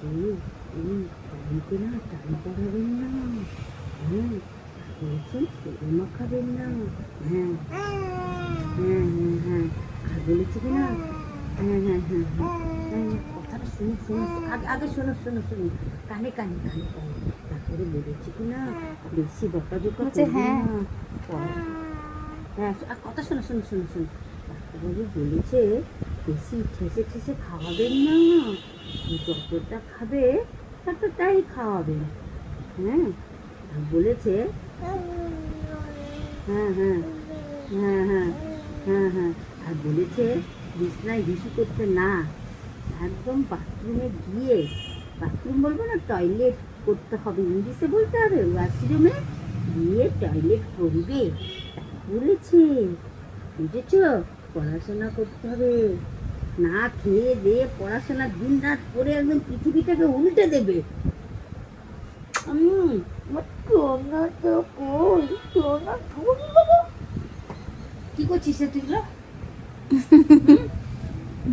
এই এই পানিতে না টান পড়াবেন না। হ্যাঁ বলছেন তেল মাখাবেন না। হ্যাঁ হ্যাঁ হ্যাঁ হ্যাঁ আর বলেছি কি না হ্যাঁ হ্যাঁ হ্যাঁ হ্যাঁ হ্যাঁ কথাটা শুনো শোনো আগে আগে শোনো শোনো শোনো কানে কানে কানে কানে তারপরে বলেছি কি না বেশি বকাঝকা করবেন হ্যাঁ না। হ্যাঁ আর কথা শোনো শোনো শোনো শোনো ডাক্তারবাবু বলেছে বেশি ঠেসে ঠেসে খাওয়াবেন না। যতটা খাবে ততটাই খাওয়াবেন। হ্যাঁ আর বলেছে হ্যাঁ হ্যাঁ হ্যাঁ হ্যাঁ হ্যাঁ হ্যাঁ আর বলেছে বিছনায় হিসু করতে না, একদম বাথরুমে গিয়ে, বাথরুম বলবো না টয়লেট করতে হবে, ইংলিশে বলতে হবে, ওয়াশরুমে গিয়ে টয়লেট করবে বলেছে। বুঝেছ? পড়াশোনা করতে হবে, না খেয়ে দিয়ে পড়াশোনা দিন রাত করে একদম পৃথিবীটাকে উল্টে দেবে। কি করছিস তুই?